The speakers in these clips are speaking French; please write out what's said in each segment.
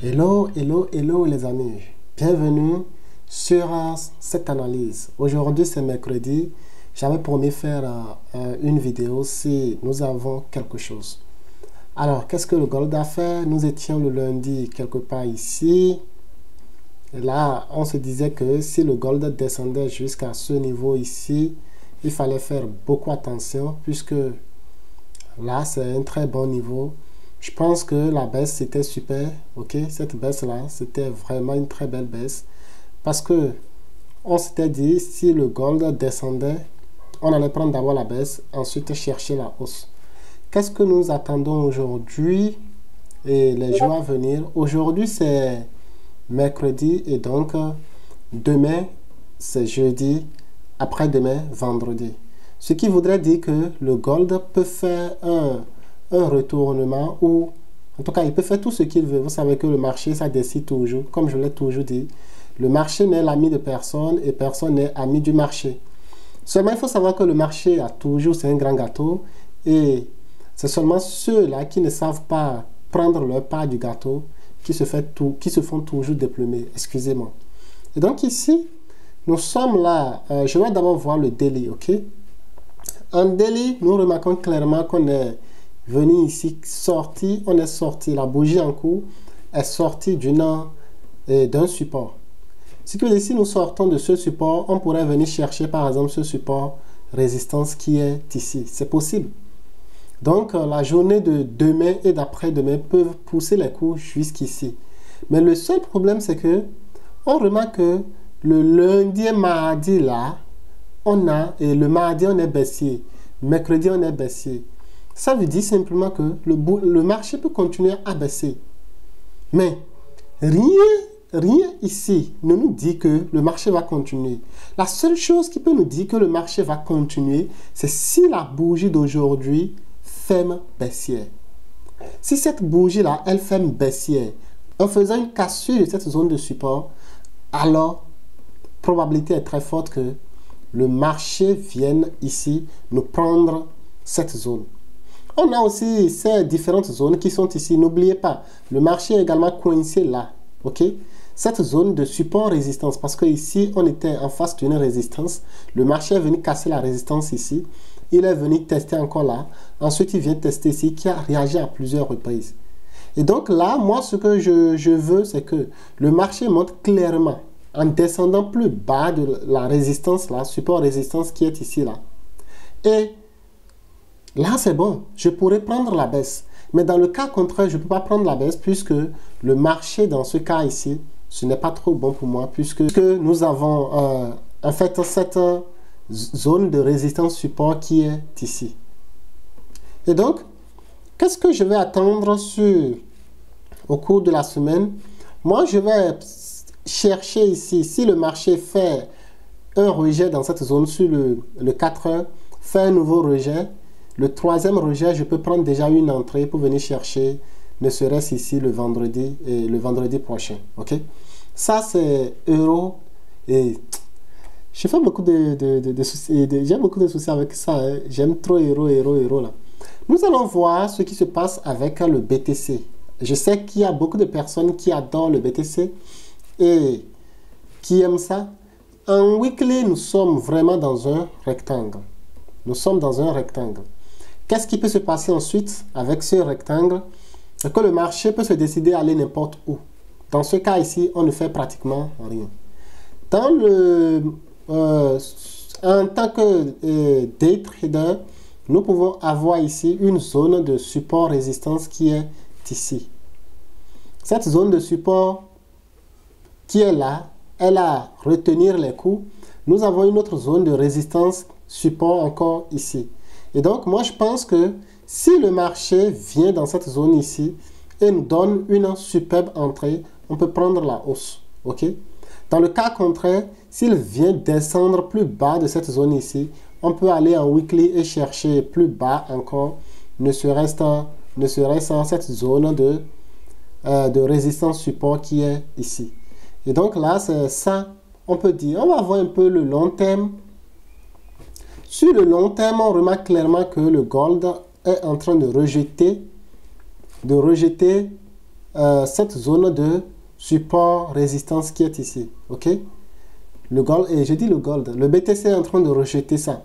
Hello, hello, hello les amis. Bienvenue sur cette analyse. Aujourd'hui c'est mercredi. J'avais promis faire une vidéo si nous avons quelque chose. Alors, qu'est-ce que le gold a fait? Nous étions le lundi quelque part ici. Et là, on se disait que si le gold descendait jusqu'à ce niveau ici, il fallait faire beaucoup attention puisque là, c'est un très bon niveau. Je pense que la baisse, c'était super. Ok, cette baisse-là, c'était vraiment une très belle baisse. Parce que on s'était dit, si le gold descendait, on allait prendre d'abord la baisse, ensuite chercher la hausse. Qu'est-ce que nous attendons aujourd'hui et les jours à venir? Aujourd'hui, c'est mercredi et donc demain, c'est jeudi, après-demain, vendredi. Ce qui voudrait dire que le gold peut faire un retournement ou en tout cas il peut faire tout ce qu'il veut. Vous savez que le marché ça décide toujours, comme je l'ai toujours dit, le marché n'est l'ami de personne et personne n'est ami du marché. Seulement il faut savoir que le marché a toujours, c'est un grand gâteau et c'est seulement ceux-là qui ne savent pas prendre leur part du gâteau qui se font toujours déplumer, excusez-moi. Et donc ici nous sommes là, je vais d'abord voir le daily, ok. En daily nous remarquons clairement qu'on est venu ici, sorti, on est sorti, la bougie en cours est sortie d'un support. Ce qui veut dire, si nous sortons de ce support, on pourrait venir chercher par exemple ce support résistance qui est ici. C'est possible. Donc la journée de demain et d'après-demain peuvent pousser les cours jusqu'ici. Mais le seul problème, c'est que on remarque que le lundi et mardi là, et le mardi on est baissier, mercredi on est baissier. Ça veut dire simplement que le marché peut continuer à baisser. Mais rien ici ne nous dit que le marché va continuer. La seule chose qui peut nous dire que le marché va continuer, c'est si la bougie d'aujourd'hui ferme baissière. Si cette bougie-là, elle ferme baissière, en faisant une cassure de cette zone de support, alors, probabilité est très forte que le marché vienne ici nous prendre cette zone. On a aussi ces différentes zones qui sont ici. N'oubliez pas, le marché est également coincé là. Ok? Cette zone de support-résistance, parce que ici, on était en face d'une résistance. Le marché est venu casser la résistance ici. Il est venu tester encore là. Ensuite, il vient tester ici, qui a réagi à plusieurs reprises. Et donc là, moi, ce que je veux, c'est que le marché monte clairement en descendant plus bas de la résistance là, support-résistance qui est ici là. Et là, c'est bon, je pourrais prendre la baisse. Mais dans le cas contraire, je ne peux pas prendre la baisse puisque le marché, dans ce cas ici, ce n'est pas trop bon pour moi puisque nous avons en fait cette zone de résistance support qui est ici. Et donc, qu'est-ce que je vais attendre au cours de la semaine? Moi, je vais chercher ici, si le marché fait un rejet dans cette zone sur le 4 heures, fait un nouveau rejet. Le troisième rejet, je peux prendre déjà une entrée pour venir chercher, ne serait-ce ici le vendredi et le vendredi prochain. Ok? Ça, c'est euro. Et je fais beaucoup de soucis. J'ai beaucoup de soucis avec ça. Hein. J'aime trop euro là. Nous allons voir ce qui se passe avec le BTC. Je sais qu'il y a beaucoup de personnes qui adorent le BTC et qui aiment ça. En weekly, nous sommes vraiment dans un rectangle. Nous sommes dans un rectangle. Qu'est-ce qui peut se passer ensuite avec ce rectangle? C'est que le marché peut se décider à aller n'importe où. Dans ce cas ici, on ne fait pratiquement rien. En tant que day trader, nous pouvons avoir ici une zone de support-résistance qui est ici. Cette zone de support qui est là, elle a retenir les coups. Nous avons une autre zone de résistance support encore ici. Et donc, moi, je pense que si le marché vient dans cette zone ici et nous donne une superbe entrée, on peut prendre la hausse. Ok? Dans le cas contraire, s'il vient descendre plus bas de cette zone ici, on peut aller en weekly et chercher plus bas encore, ne serait-ce cette zone de résistance support qui est ici. Et donc là, c'est ça, on peut dire. On va voir un peu le long terme. Sur le long terme, on remarque clairement que le gold est en train de rejeter cette zone de support résistance qui est ici. Ok? Le gold, et je dis le gold, le BTC est en train de rejeter ça.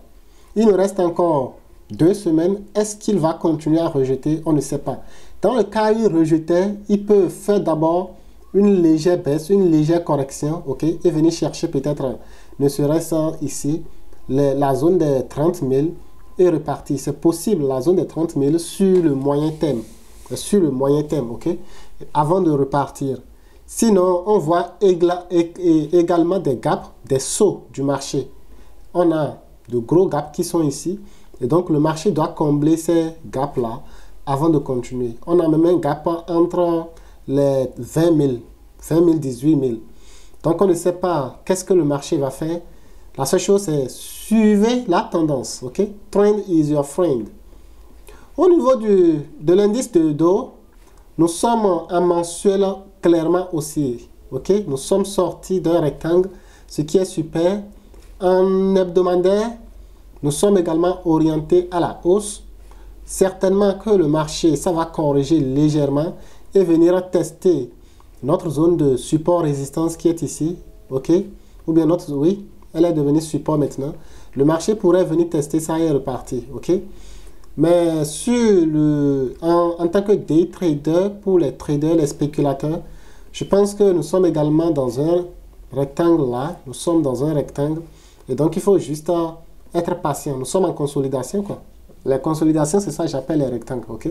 Il nous reste encore 2 semaines. Est-ce qu'il va continuer à rejeter? On ne sait pas. Dans le cas où il rejetait, il peut faire d'abord une légère baisse, une légère correction, ok, et venir chercher peut-être, ne serait-ce ici, la zone des 30 000 et repartir. C'est possible, la zone des 30 000 sur le moyen terme, ok, avant de repartir. Sinon, on voit également des gaps, des sauts du marché. On a de gros gaps qui sont ici, et donc le marché doit combler ces gaps-là avant de continuer. On a même un gap entre les 20 000, 18 000. Donc on ne sait pas qu'est-ce que le marché va faire. La seule chose c'est suivez la tendance, ok? Trend is your friend. Au niveau de l'indice de Dow, nous sommes en mensuel clairement haussier, ok? Nous sommes sortis d'un rectangle, ce qui est super. En hebdomadaire, nous sommes également orientés à la hausse. Certainement que le marché, ça va corriger légèrement et venir tester notre zone de support résistance qui est ici, ok? Ou bien notre, oui, elle est devenue support maintenant. Le marché pourrait venir tester ça et repartir, ok? Mais en tant que day trader, pour les traders, les spéculateurs, je pense que nous sommes également dans un rectangle là. Nous sommes dans un rectangle. Et donc, il faut juste être patient. Nous sommes en consolidation, quoi. La consolidation, c'est ça que j'appelle les rectangles, ok?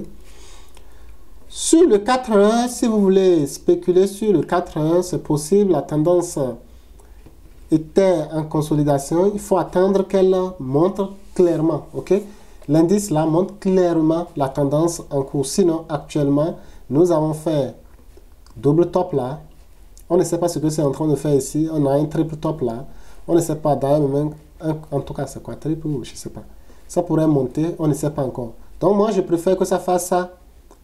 Sur le 4 heures, si vous voulez spéculer sur le 4 heures, c'est possible. La tendance était en consolidation. Il faut attendre qu'elle montre clairement, ok? L'indice là montre clairement la tendance en cours. Sinon, actuellement, nous avons fait double top là. On ne sait pas ce que c'est en train de faire ici. On a un triple top là. On ne sait pas d'ailleurs même, en tout cas, c'est quoi, triple ou je ne sais pas. Ça pourrait monter, on ne sait pas encore. Donc moi, je préfère que ça fasse ça,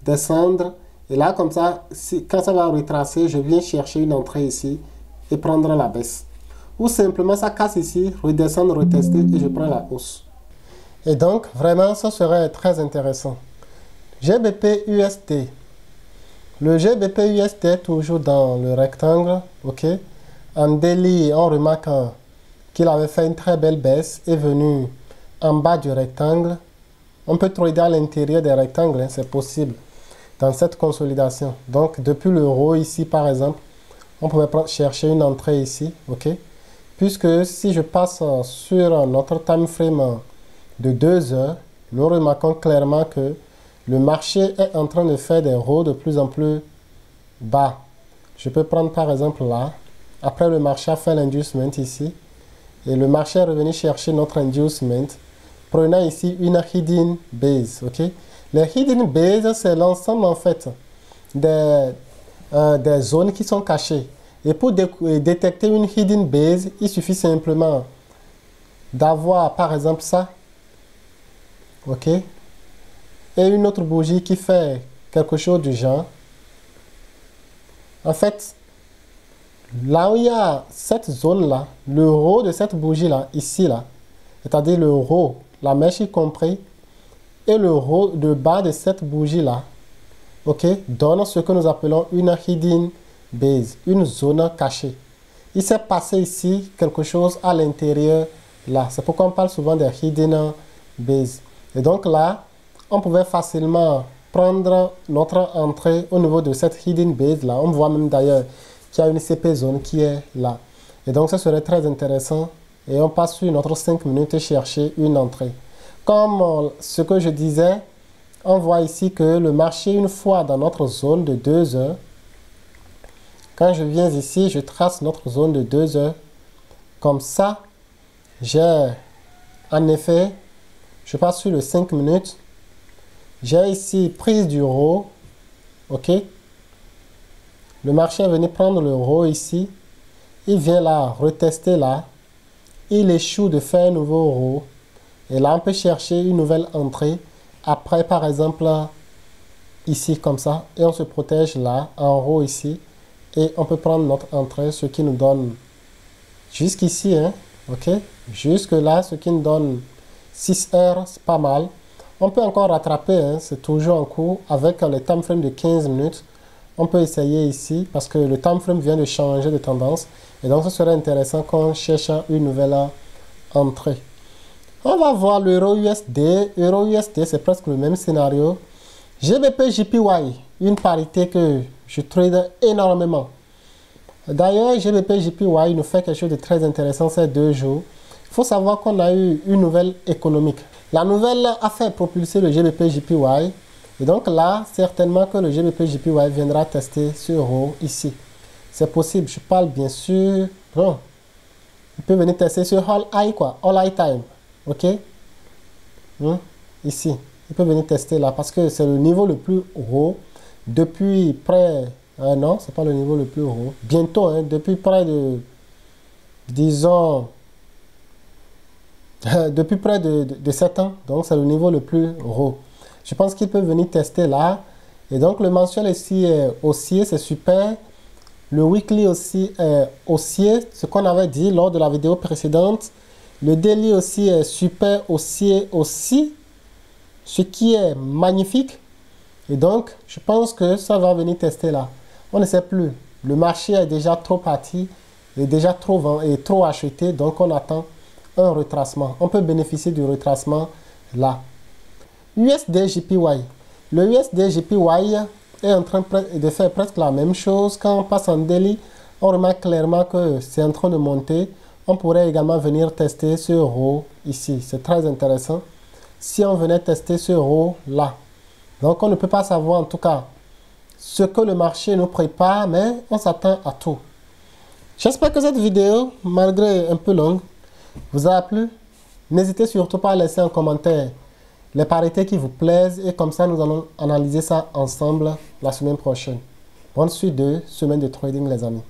descendre. Et là, comme ça, quand ça va retracer, je viens chercher une entrée ici et prendre la baisse. Ou simplement, ça casse ici, redescendre, retester et je prends la hausse. Et donc, vraiment, ça serait très intéressant. GBP USD. Le GBP USD est toujours dans le rectangle, ok. En daily, on remarque qu'il avait fait une très belle baisse et venu en bas du rectangle. On peut trader à l'intérieur des rectangles, hein, c'est possible dans cette consolidation. Donc, depuis le haut ici, par exemple, on pouvait chercher une entrée ici, ok. Puisque si je passe sur notre time frame de 2 heures, nous remarquons clairement que le marché est en train de faire des hauts de plus en plus bas. Je peux prendre par exemple là. Après, le marché a fait l'inducement ici. Et le marché est revenu chercher notre inducement. Prenant ici une hidden base. Okay? Les hidden base, c'est l'ensemble en fait des zones qui sont cachées. Et pour détecter une hidden base, il suffit simplement d'avoir par exemple ça. Ok? Et une autre bougie qui fait quelque chose du genre. En fait, là où il y a cette zone-là, le haut de cette bougie-là, ici, là, c'est-à-dire le haut, la mèche y compris, et le haut de bas de cette bougie-là, ok, donne ce que nous appelons une hidden base, une zone cachée. Il s'est passé ici quelque chose à l'intérieur, là. C'est pourquoi on parle souvent des hidden base. Et donc là, on pouvait facilement prendre notre entrée au niveau de cette hidden base là. On voit même d'ailleurs qu'il y a une CP zone qui est là. Et donc, ça serait très intéressant. Et on passe sur notre 5 minutes et chercher une entrée. Comme ce que je disais, on voit ici que le marché, une fois dans notre zone de 2 heures, quand je viens ici, je trace notre zone de 2 heures. Comme ça, j'ai en effet, je passe sur le 5 minutes. J'ai ici prise du haut, ok. Le marché est venu prendre le haut ici. Il vient là, retester là. Il échoue de faire un nouveau haut. Et là, on peut chercher une nouvelle entrée. Après, par exemple, ici comme ça. Et on se protège là, en haut ici. Et on peut prendre notre entrée, ce qui nous donne jusqu'ici, hein, ok. Jusque là, ce qui nous donne 6 heures, c'est pas mal. On peut encore rattraper, hein, c'est toujours en cours. Avec le time frame de 15 minutes, On peut essayer ici parce que le time frame vient de changer de tendance. Et donc, ce serait intéressant qu'on cherche une nouvelle entrée. On va voir l'euro USD. Euro USD, c'est presque le même scénario. GBP JPY, une parité que je trade énormément. D'ailleurs, GBP JPY nous fait quelque chose de très intéressant ces 2 jours. Il faut savoir qu'on a eu une nouvelle économique. La nouvelle a fait propulser le GBP JPY. Et donc là, certainement que le GBP JPY viendra tester ce euro ici. C'est possible. Je parle bien sûr. Bon, il peut venir tester sur All High, quoi. All High Time. OK? Ici. Il peut venir tester là parce que c'est le niveau le plus haut depuis près. Non, c'est pas le niveau le plus haut. Bientôt, hein, depuis près de, disons, depuis près de 7 ans. Donc, c'est le niveau le plus haut. Je pense qu'il peut venir tester là. Et donc, le mensuel ici est haussier, c'est super. Le weekly aussi est haussier, ce qu'on avait dit lors de la vidéo précédente. Le daily aussi est super haussier aussi, ce qui est magnifique. Et donc, je pense que ça va venir tester là. On ne sait plus. Le marché est déjà trop parti, est déjà trop acheté, donc on attend un retracement. On peut bénéficier du retracement là. USD JPY. Le USD JPY est en train de faire presque la même chose. Quand on passe en daily, on remarque clairement que c'est en train de monter. On pourrait également venir tester ce euro ici. C'est très intéressant. Si on venait tester ce euro là. Donc on ne peut pas savoir en tout cas ce que le marché nous prépare, mais on s'attend à tout. J'espère que cette vidéo, malgré un peu longue, vous a plu. N'hésitez surtout pas à laisser un commentaire les parités qui vous plaisent et comme ça nous allons analyser ça ensemble la semaine prochaine. Bonne suite de semaine de trading les amis.